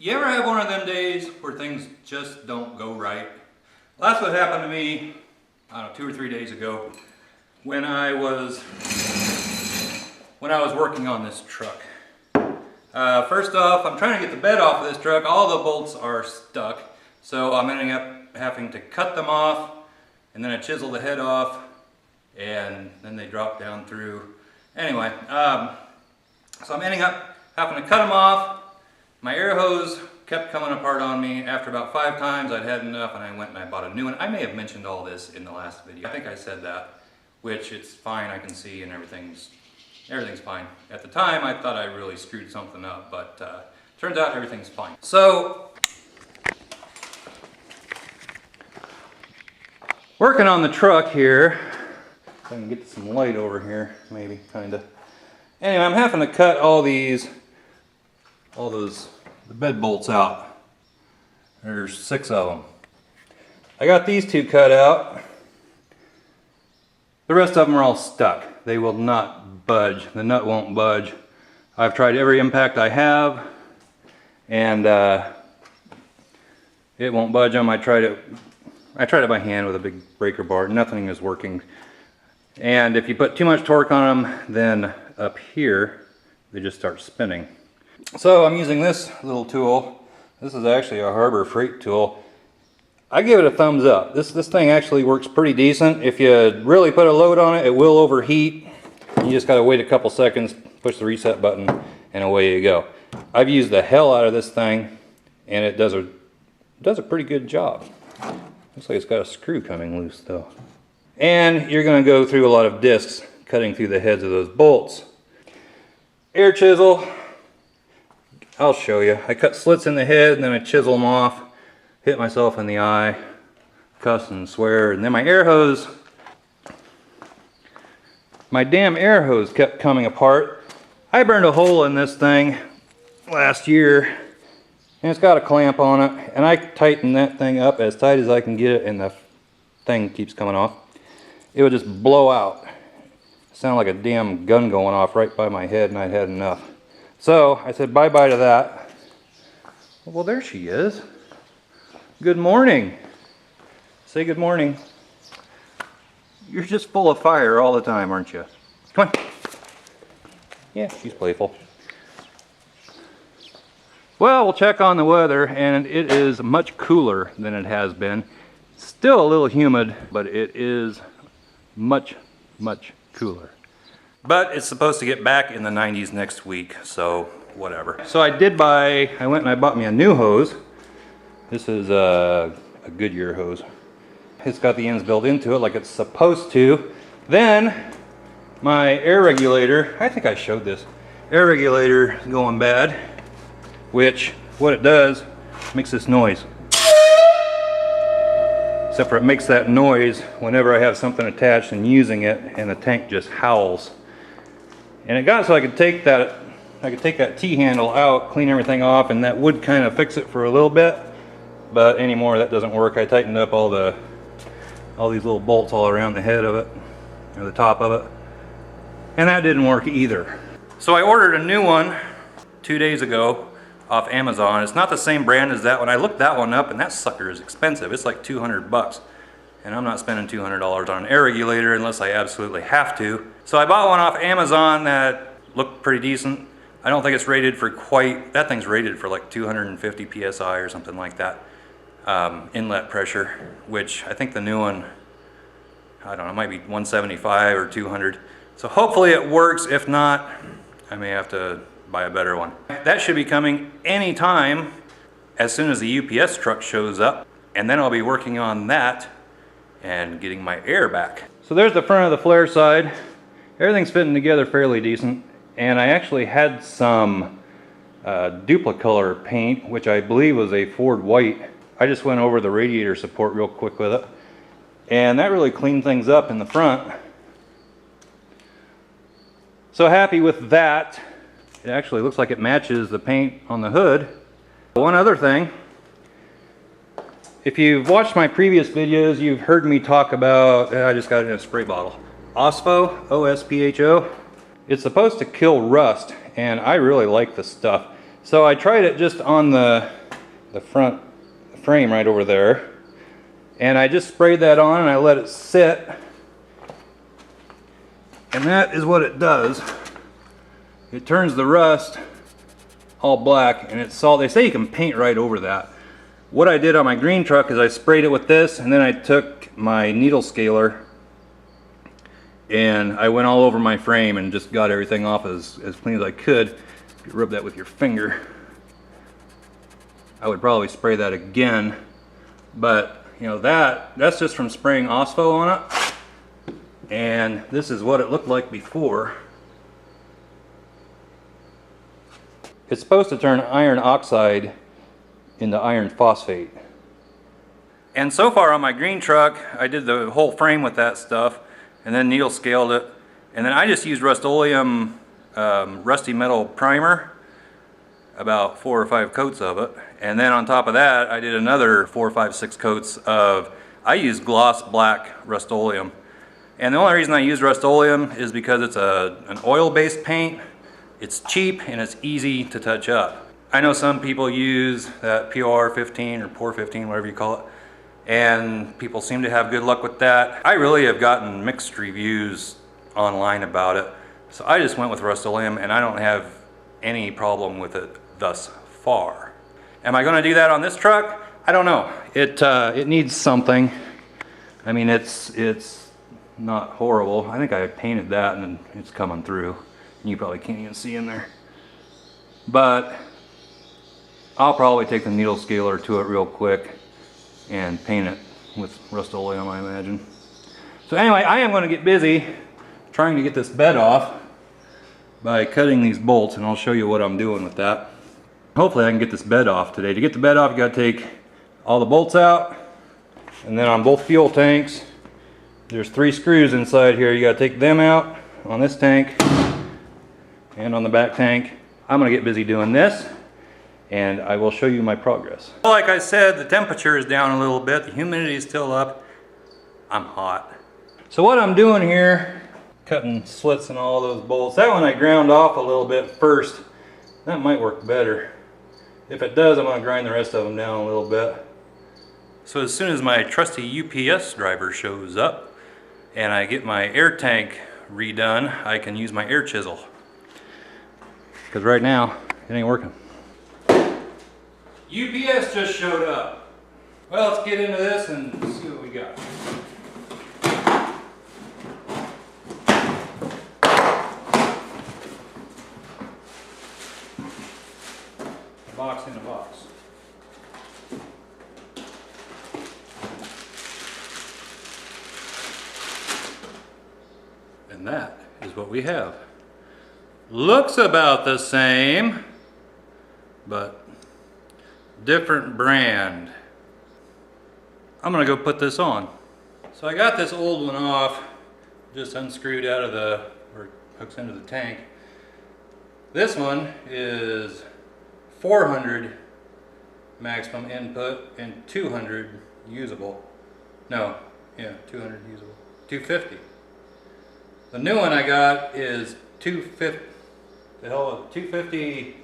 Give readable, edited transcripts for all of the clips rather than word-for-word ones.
You ever have one of them days where things just don't go right? Well, that's what happened to me, I don't know, 2 or 3 days ago when I was working on this truck. First off, I'm trying to get the bed off of this truck. All the bolts are stuck, so I'm ending up having to cut them off, and then I chisel the head off, and then they drop down through. Anyway, so I'm ending up having to cut them off. My air hose kept coming apart on me. After about 5 times, I'd had enough, and I went and I bought a new one. I may have mentioned all this in the last video. I think I said that, which it's fine. I can see, and everything's fine. At the time, I thought I really screwed something up, but turns out everything's fine. So, working on the truck here. If I can get some light over here, maybe, kinda. Anyway, I'm having to cut the bed bolts out. There's 6 of them. I got these 2 cut out. The rest of them are all stuck. They will not budge. The nut won't budge. I've tried every impact I have, and it won't budge them. I tried it by hand with a big breaker bar. Nothing is working. And if you put too much torque on them, then up here they just start spinning. So I'm using this little tool. This is actually a Harbor Freight tool. I give it a thumbs up. This thing actually works pretty decent. If you really put a load on it, it will overheat. You just gotta wait a couple seconds, push the reset button, and away you go. I've used the hell out of this thing, and it does a pretty good job. Looks like it's got a screw coming loose though. And you're gonna go through a lot of discs cutting through the heads of those bolts. Air chisel. I'll show you. I cut slits in the head and then I chisel them off, hit myself in the eye, cuss and swear, and then my air hose, my damn air hose kept coming apart. I burned a hole in this thing last year, and it's got a clamp on it, and I tightened that thing up as tight as I can get it, and the thing keeps coming off. It would just blow out. It sounded like a damn gun going off right by my head, and I'd had enough. So I said bye-bye to that. Well, there she is. Good morning. Say good morning. You're just full of fire all the time, aren't you? Come on. Yeah, she's playful. Well, we'll check on the weather, and it is much cooler than it has been. Still a little humid, but it is much, much cooler. But it's supposed to get back in the 90s next week, so whatever. So I went and I bought me a new hose. This is a Goodyear hose. It's got the ends built into it like it's supposed to. Then my air regulator, I think I showed this, air regulator is going bad, which what it does makes this noise. Except for it makes that noise whenever I have something attached and using it, and the tank just howls. And it got so I could take that T-handle out, clean everything off, and that would kind of fix it for a little bit. But anymore, that doesn't work. I tightened up all these little bolts all around the head of it, or the top of it, and that didn't work either. So I ordered a new one 2 days ago off Amazon. It's not the same brand as that one. I looked that one up, and that sucker is expensive. It's like 200 bucks. And I'm not spending $200 on an air regulator unless I absolutely have to. So I bought one off Amazon that looked pretty decent. I don't think it's rated for that thing's rated for like 250 PSI or something like that. Inlet pressure, which I think the new one, I don't know, it might be 175 or 200. So hopefully it works. If not, I may have to buy a better one. That should be coming anytime as soon as the UPS truck shows up. And then I'll be working on that and getting my air back. So there's the front of the Flareside. Everything's fitting together fairly decent, and I actually had some duplicolor paint, which I believe was a Ford white. I just went over the radiator support real quick with it, and that really cleaned things up in the front. So happy with that. It actually looks like it matches the paint on the hood. One other thing, if you've watched my previous videos, you've heard me talk about, I just got it in a spray bottle, OSPHO, O-S-P-H-O. It's supposed to kill rust, and I really like the stuff. So I tried it just on the front frame right over there, and I just sprayed that on and I let it sit, and that is what it does. It turns the rust all black, and it's salt. They say you can paint right over that. What I did on my green truck is I sprayed it with this, and then I took my needle scaler and I went all over my frame and just got everything off as clean as I could. If you rub that with your finger, I would probably spray that again, but you know, that's just from spraying Ospo on it, and this is what it looked like before. It's supposed to turn iron oxide into iron phosphate. And so far on my green truck, I did the whole frame with that stuff, and then needle scaled it, and then I just used Rust-Oleum rusty metal primer, about 4 or 5 coats of it, and then on top of that I did another 4, 5, 6 coats of, I used gloss black Rust-Oleum. And the only reason I used Rust-Oleum is because it's an oil-based paint. It's cheap and it's easy to touch up. I know some people use that POR 15 or POR 15, whatever you call it, and people seem to have good luck with that. I really have gotten mixed reviews online about it, so I just went with Rust-Oleum, and I don't have any problem with it thus far. Am I going to do that on this truck? I don't know. It needs something. I mean, it's not horrible. I think I painted that and it's coming through. You probably can't even see in there. But I'll probably take the needle scaler to it real quick and paint it with Rust-Oleum, I imagine. So anyway, I am going to get busy trying to get this bed off by cutting these bolts, and I'll show you what I'm doing with that. Hopefully I can get this bed off today. To get the bed off, you got to take all the bolts out, and then on both fuel tanks, there's 3 screws inside here. You got to take them out on this tank and on the back tank. I'm going to get busy doing this, and I will show you my progress. Well, like I said, the temperature is down a little bit. The humidity is still up. I'm hot. So what I'm doing here, cutting slits in all those bolts. That one I ground off a little bit first. That might work better. If it does, I'm going to grind the rest of them down a little bit. So as soon as my trusty UPS driver shows up and I get my air tank redone, I can use my air chisel. Because right now, it ain't working. UPS just showed up. Well, let's get into this and see what we got. Box in a box. And that is what we have. Looks about the same, but different brand. I'm gonna go put this on. So I got this old one off, just unscrewed out of where it hooks into the tank. This one is 400 maximum input and 200 usable. No, yeah, 200 usable. 250. The new one I got is 250. The hell of 250.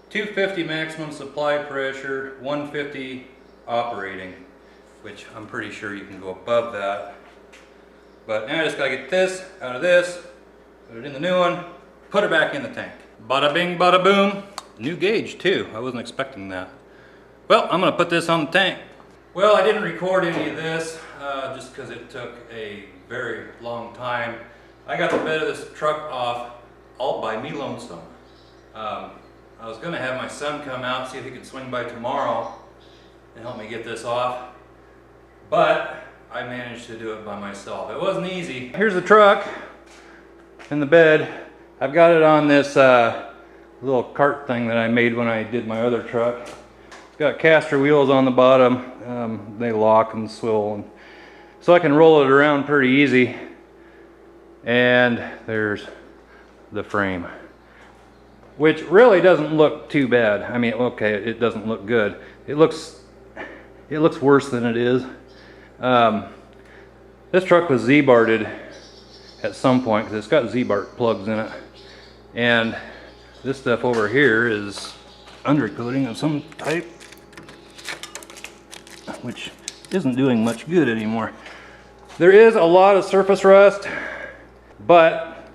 250 maximum supply pressure, 150 operating, which I'm pretty sure you can go above that. But now I just gotta get this out of this, put it in the new one, put it back in the tank. Bada bing, bada boom. New gauge too, I wasn't expecting that. Well, I'm gonna put this on the tank. Well, I didn't record any of this just because it took a very long time. I got the bed of this truck off all by me lonesome. I was gonna have my son come out, see if he could swing by tomorrow and help me get this off, but I managed to do it by myself. It wasn't easy. Here's the truck and the bed. I've got it on this little cart thing that I made when I did my other truck. It's got caster wheels on the bottom. They lock and swivel, and so I can roll it around pretty easy. And there's the frame, which really doesn't look too bad. I mean, okay, it doesn't look good. It looks worse than it is. This truck was Z-barted at some point because it's got Z-bar plugs in it. And this stuff over here is undercoating of some type, which isn't doing much good anymore. There is a lot of surface rust, but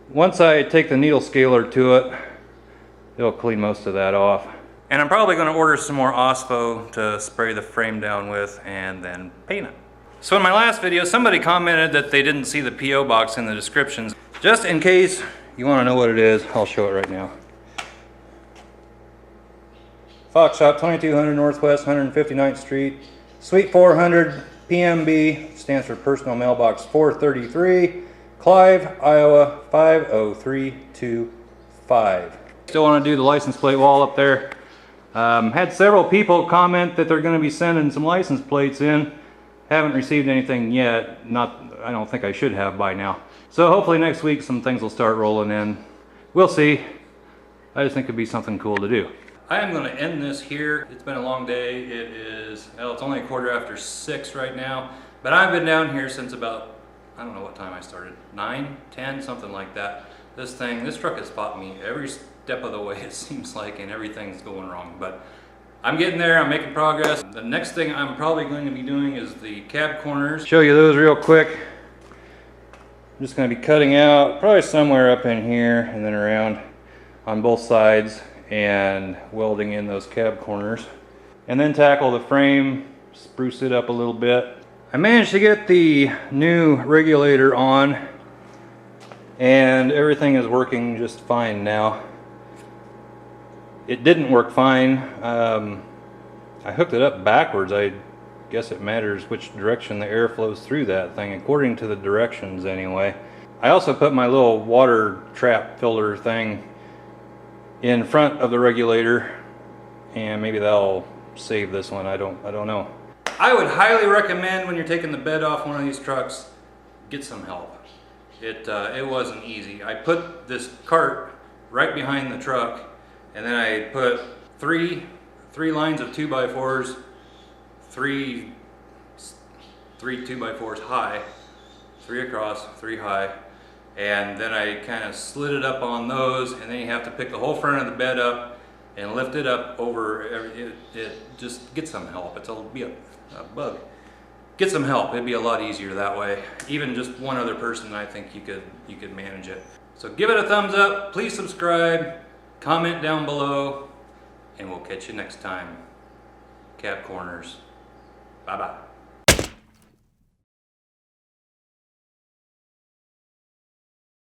once I take the needle scaler to it, it'll clean most of that off. And I'm probably going to order some more OSPO to spray the frame down with and then paint it. So in my last video, somebody commented that they didn't see the PO box in the descriptions. Just in case you want to know what it is, I'll show it right now. Fox Shop, 2200 Northwest 159th Street, Suite 400, PMB, stands for Personal Mailbox 433, Clive, Iowa 50325. Still want to do the license plate wall up there. Had several people comment that they're going to be sending some license plates in. Haven't received anything yet. I don't think I should have by now. So hopefully next week some things will start rolling in. We'll see. I just think it'd be something cool to do. I am going to end this here. It's been a long day. It is, well, it's only 6:15 right now. But I've been down here since about, I don't know what time I started, 9, 10, something like that. This truck has fought me every step of the way, it seems like, and everything's going wrong. But I'm getting there, I'm making progress. The next thing I'm probably going to be doing is the cab corners. Show you those real quick. I'm just going to be cutting out probably somewhere up in here and then around on both sides and welding in those cab corners. And then tackle the frame, spruce it up a little bit. I managed to get the new regulator on and everything is working just fine now. It didn't work fine. I hooked it up backwards. I guess it matters which direction the air flows through that thing, according to the directions anyway. I also put my little water trap filter thing in front of the regulator, and maybe that'll save this one. I don't know. I would highly recommend when you're taking the bed off one of these trucks, get some help. It wasn't easy. I put this cart right behind the truck, and then I put three lines of 2x4s, three 2x4s high, 3 across, 3 high, and then I kind of slid it up on those, and then you have to pick the whole front of the bed up and lift it up over. It just get some help. It'll be a bug. Get some help. It'd be a lot easier that way. Even just one other person, I think you could manage it. So give it a thumbs up. Please subscribe. Comment down below, and we'll catch you next time. Cab corners. Bye-bye.